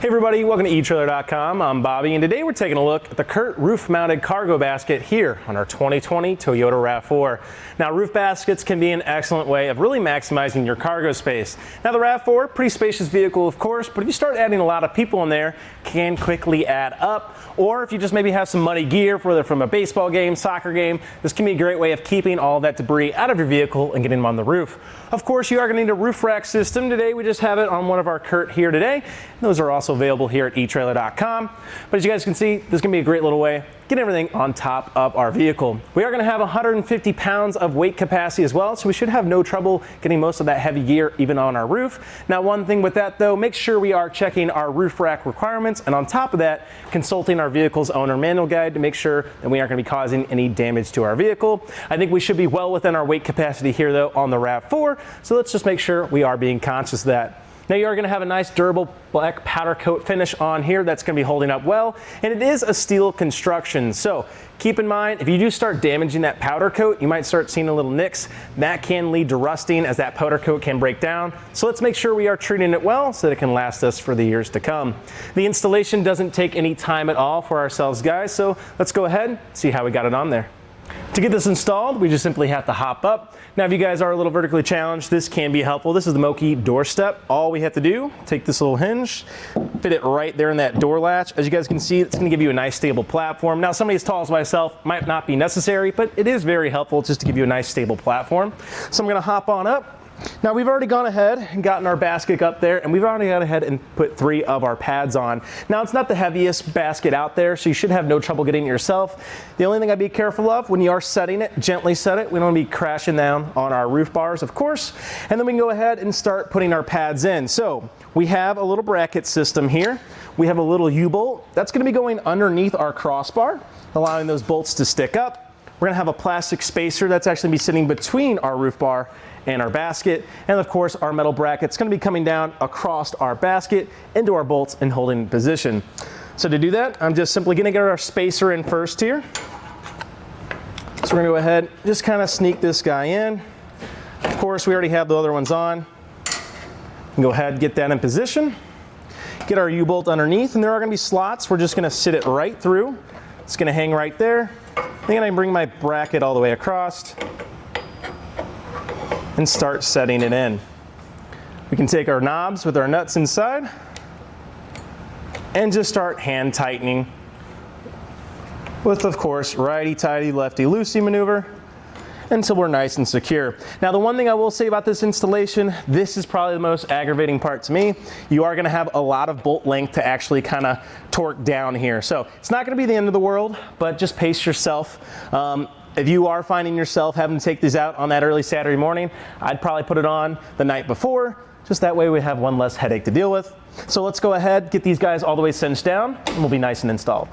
Hey everybody, welcome to etrailer.com. I'm Bobby, and today we're taking a look at the CURT Roof Mounted Cargo Basket here on our 2020 Toyota RAV4. Now, roof baskets can be an excellent way of really maximizing your cargo space. Now, the RAV4, pretty spacious vehicle of course, but if you start adding a lot of people in there, can quickly add up. Or if you just maybe have some muddy gear, whether from a baseball game, soccer game, this can be a great way of keeping all that debris out of your vehicle and getting them on the roof. Of course, you are going to need a roof rack system. Today, we just have it on one of our CURT here today. Those are also available here at etrailer.com. But as you guys can see, this is going to be a great little way get everything on top of our vehicle. We are going to have 150 pounds of weight capacity as well, so we should have no trouble getting most of that heavy gear even on our roof. Now, one thing with that though, make sure we are checking our roof rack requirements, and on top of that, consulting our vehicle's owner manual guide to make sure that we aren't going to be causing any damage to our vehicle. I think we should be well within our weight capacity here though on the RAV4, so let's just make sure we are being conscious of that. Now, you are going to have a nice durable black powder coat finish on here that's going to be holding up well, and it is a steel construction. So keep in mind, if you do start damaging that powder coat, you might start seeing a little nicks. That can lead to rusting as that powder coat can break down. So let's make sure we are treating it well so that it can last us for the years to come. The installation doesn't take any time at all for ourselves, guys, so let's go ahead and see how we got it on there. To get this installed, we just simply have to hop up. Now, if you guys are a little vertically challenged, this can be helpful. This is the Moki doorstep. All we have to do, take this little hinge, fit it right there in that door latch. As you guys can see, it's going to give you a nice stable platform. Now, somebody as tall as myself might not be necessary, but it is very helpful just to give you a nice stable platform. So I'm going to hop on up. Now, we've already gone ahead and gotten our basket up there, and we've already gone ahead and put 3 of our pads on. Now, it's not the heaviest basket out there, so you should have no trouble getting it yourself. The only thing I'd be careful of when you are setting it, gently set it. We don't want to be crashing down on our roof bars, of course. And then we can go ahead and start putting our pads in. So we have a little bracket system here. We have a little U-bolt. That's going to be going underneath our crossbar, allowing those bolts to stick up. We're going to have a plastic spacer that's actually going to be sitting between our roof bar and our basket, and of course our metal bracket's going to be coming down across our basket into our bolts and holding in position. So to do that, I'm just simply going to get our spacer in first here. So we're going to go ahead, just kind of sneak this guy in. Of course, we already have the other ones on. And go ahead and get that in position. Get our U-bolt underneath, and there are going to be slots. We're just going to sit it right through. It's going to hang right there. Then I bring my bracket all the way across and start setting it in. We can take our knobs with our nuts inside and just start hand tightening with, of course, righty-tighty, lefty-loosey maneuver until we're nice and secure. Now, the one thing I will say about this installation, this is probably the most aggravating part to me. You are gonna have a lot of bolt length to actually kind of torque down here. So it's not gonna be the end of the world, but just pace yourself. If you are finding yourself having to take these out on that early Saturday morning, I'd probably put it on the night before, just that way we have one less headache to deal with. So let's go ahead, get these guys all the way cinched down, and we'll be nice and installed.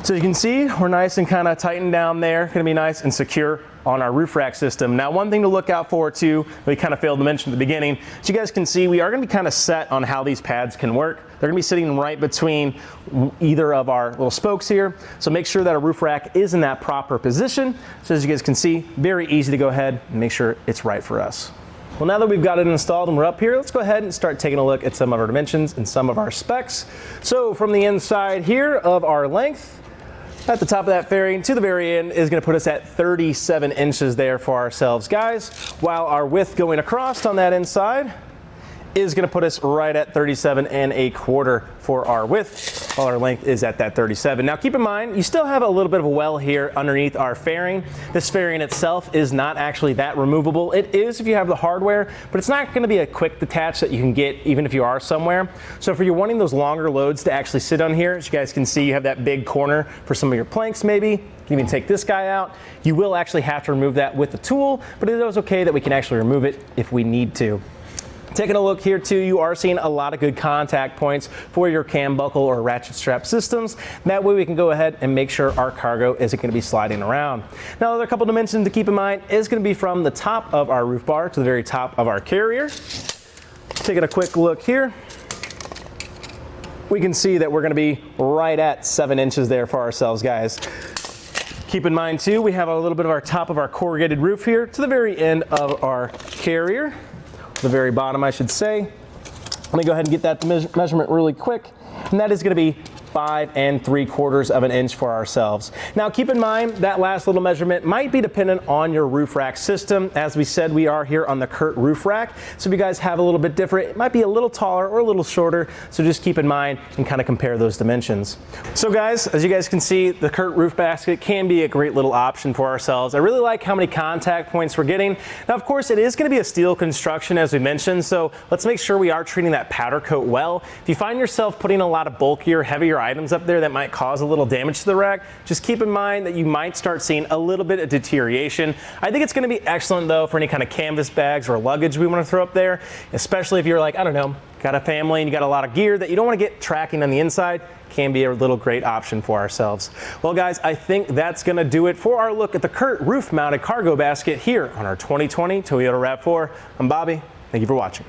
So you can see, we're nice and kind of tightened down there, gonna be nice and secure on our roof rack system. Now, one thing to look out for too, we kind of failed to mention at the beginning, as you guys can see, we are gonna be kind of set on how these pads can work. They're gonna be sitting right between either of our little spokes here. So make sure that our roof rack is in that proper position. So as you guys can see, very easy to go ahead and make sure it's right for us. Well, now that we've got it installed and we're up here, let's go ahead and start taking a look at some of our dimensions and some of our specs. So from the inside here of our length, at the top of that fairing to the very end is going to put us at 37 inches there for ourselves, guys, while our width going across on that inside is going to put us right at 37¼ for our width, while our length is at that 37. Now, keep in mind, you still have a little bit of a well here underneath our fairing. This fairing itself is not actually that removable. It is if you have the hardware, but it's not going to be a quick detach that you can get even if you are somewhere. So if you're wanting those longer loads to actually sit on here, as you guys can see, you have that big corner for some of your planks maybe. You can even take this guy out. You will actually have to remove that with the tool, but it is okay that we can actually remove it if we need to. Taking a look here too, you are seeing a lot of good contact points for your cam buckle or ratchet strap systems. That way we can go ahead and make sure our cargo isn't going to be sliding around. Now, another couple dimensions to keep in mind is going to be from the top of our roof bar to the very top of our carrier. Taking a quick look here, we can see that we're going to be right at 7 inches there for ourselves, guys. Keep in mind too, we have a little bit of our top of our corrugated roof here to the very end of our carrier. The very bottom, I should say. Let me go ahead and get that measurement really quick, and that is going to be 5 3/4 of an inch for ourselves. Now keep in mind that last little measurement might be dependent on your roof rack system. As we said, we are here on the CURT roof rack, so if you guys have a little bit different, it might be a little taller or a little shorter, so just keep in mind and kind of compare those dimensions. So guys, as you guys can see, the CURT roof basket can be a great little option for ourselves. I really like how many contact points we're getting. Now of course it is going to be a steel construction as we mentioned, so let's make sure we are treating that powder coat well. If you find yourself putting a lot of bulkier, heavier items up there that might cause a little damage to the rack, just keep in mind that you might start seeing a little bit of deterioration. I think it's going to be excellent though for any kind of canvas bags or luggage we want to throw up there, especially if you're like, I don't know, got a family and you got a lot of gear that you don't want to get tracking on the inside. Can be a little great option for ourselves. Well guys, I think that's going to do it for our look at the CURT roof mounted cargo basket here on our 2020 Toyota RAV4. I'm Bobby. Thank you for watching.